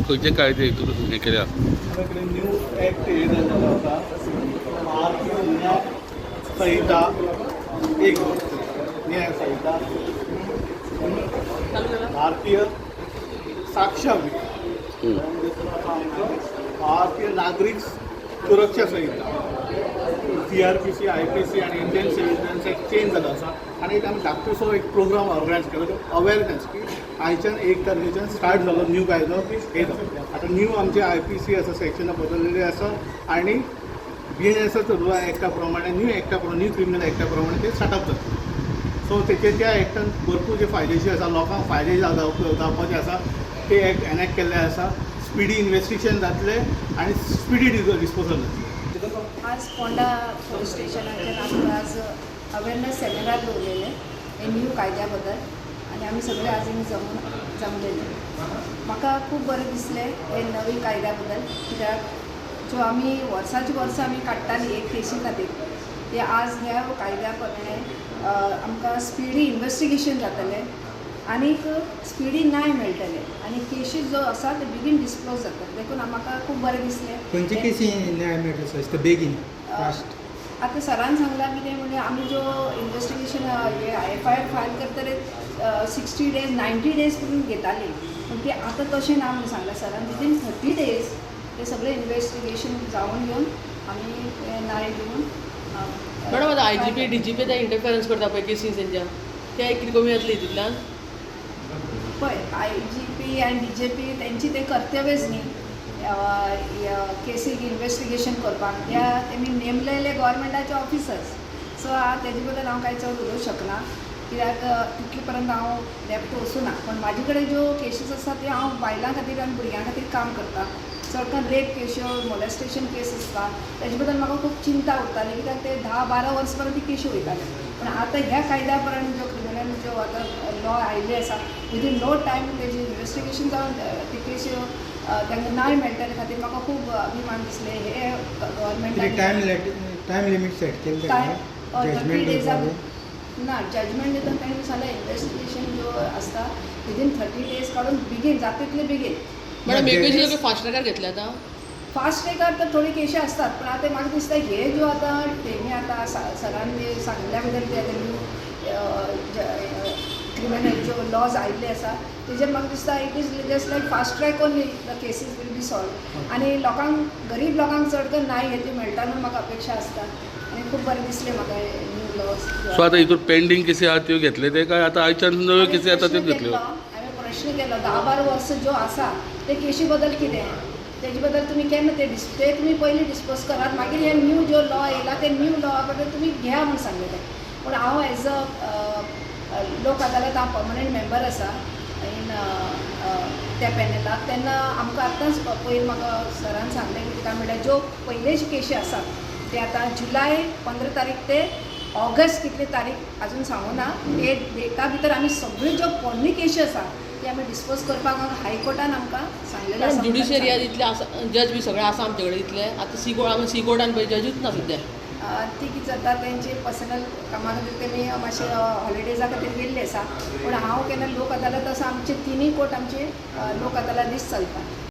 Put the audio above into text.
खंयचे कायदे हितून हे केल्या? न्यू ॲक्ट हे जाल्लो आसा भारतीय न्याय संहिता एक न्याय संहिता भारतीय साक्षर भारतीय नागरिक सुरक्षा संहिता CRPC IPC आणि इंडियन सिव्हिल डिफेन्स एक चेंज जालो आसा आनी आमी धाकटूसो एक प्रोग्राम ऑर्गनायज केलो अवेरनेस की आयच्यान 1 तारखेच्यान स्टार्ट जालो न्यू कायदो हे जाता आतां न्यू आमचे IPC आसा सेक्शनां बदललेली आसा आनी BNSS रुला एक्टा प्रमाणे न्यू क्रिमिनल एक्टा प्रमाणे ते स्टार्टअप जाता सो तेचे त्या एक्टान भरपूर जे फायदेशीर आसा लोकांक फायदे जावपाचे आसा ते एक्ट एनॅक्ट केल्ले आसा स्पिडी इन्वेस्टिगेशन जातले आनी स्पिडी डिस्पोजल जातले. आज पोंडा पोलीस स्टेशनाचेर आमी आज अवेरनेस सेमिनार दवरलेले हे न्यू कायद्या बद्दल आनी आमी सगळे आज जमलेले. म्हाका खूब बरें दिसलें हे नवी कायद्या बद्दल कित्याक ज्यो आमी वर्सांची वर्सां आमी काडटाली एक केसी खातीर ते आज ह्या कायद्या प्रमाणे आमकां स्पिडी इन्वेस्टिगेशन जातलें आनीक स्पिडी न्याय मेळटले आनी केसीस जो आसा ते बेगीन डिस्क्लोज जातात देखून म्हाका खूब बरें दिसलें. खंयचे केसी न्याय मेळटा बेगीन फास्ट? आतां सरान सांगलां कितें म्हणजे आमी जो इन्वेस्टिगेशन हे FIR फायल करतले 60 days 90 days करून घेताली पूण ते आतां तशें ना म्हणून सांगलां सरान विदीन 30 days ते सगळें इन्वेस्टिगेशन जावन घेवन आमी न्याय दिवन. मॅडम आतां IGP DGP ते इंटरफरन्स करता पळय केसीस तेंच्या ते कितें कमी जातलें हितूंतल्यान? पळय IGP आनी DGP तेंची ते कर्तव्यच न्ही केसीक इन्वेस्टिगेशन करपाक त्या तेमी नेमलेले गव्हर्मेंटाचे ऑफिसर्स सो तेजे बद्दल हांव कांय चड उलोवंक शकना कित्याक तितले पर्यंत हांव डेप्थ वचूना पूण म्हाजे कडेन ज्यो केसीस आसा त्यो हांव बायलां खातीर आनी भुरग्यां खातीर काम करता. चड करून रेप केश्यो मोलेस्टेशन केस आसता तेजे बद्दल म्हाका खूब चिंता उरताली कित्याक ते 10-12 वर्सां पर्यंत ती केशी वयताले पूण आतां ह्या कायद्या प्रमाणे जो क्रिमिनल जो आतां लॉ आयिल्ले आसा विदीन नो टायम तेजें इन्वेस्टिगेशन जावन ती केसी तांकां न्याय मेळटले खातीर म्हाका खूब अभिमान दिसले. हे गव्हर्मेंटान टायम लिमिट सेट केले 30 days ना जजमेंट दिता ताणें सांगलें इन्वेस्टिगेशन जो आसता विदीन 30 days काडून बेगीन जाता तितले बेगीन. मॅडम एकूच फास्ट ट्रॅकार घेतले आतां? फास्ट ट्रॅकार तर थोडी केशी असतात पण आता म्हाका दिसता हे जो आतां तेमी आतां सरान सांगल्या बद्दल ते आतां न्यू क्रिमिनल जो लॉज आयिल्ले आसा तेजेर म्हाका दिसता it is just like fast track only the cases will be solved आनी लोकांक गरीब लोकांक चड करून न्याय हेची मेळटा म्हणून म्हाका अपेक्षा आसता आनी खूब बरें दिसलें म्हाका न्यू लॉज. सो आतां हितून पेंडींग केसी आहा त्यो घेतले ते काय आतां आयच्यान नव्यो केसी आतां त्यो घेतल्यो? हांवें प्रश्न केलो 10-12 वर्सां ज्यो आसा ते केशी बद्दल कितें तेजे बद्दल तुमी केन्ना ते तुमी पयलीं डिस्पोज करात मागीर हे न्यू जो लॉ येयला ते न्यू लॉ बद्दल तुमी घ्या म्हूण सांगलेलें. पूण हांव एज अ लोक अदालत हांव पर्मनंट मेंबर आसा इन त्या पॅनलाक तेन्ना आमकां आतांच पयर म्हाका सरान सांगलें की काय म्हणल्यार ज्यो पयलेच्यो केशी आसात ते आतां जुलय 15 तारीख ते ऑगस्ट कितले तारीख अजून सांगूना ते डेटा भितर आमी सगळ्यो ज्यो पोरणी केशी आसा ते आमी डिस्पोज करपाक हायकोर्टान आमकां सांगलेलें आसा. ज्युडिशरियात इतले आसा जज बी सगळे आसा आमचे कडेन इतले आतां सी कोर्टान पळय जजूच ना सद्या. ती कितें जाता तेंचे पर्सनल कामा खातीर तेमी मातशे हॉलिडेजा खातीर गेल्ले आसा पूण हांव केन्ना लोक अदालत आसा आमचे 3 कोर्ट आमचे लोक अदालत दीस चलता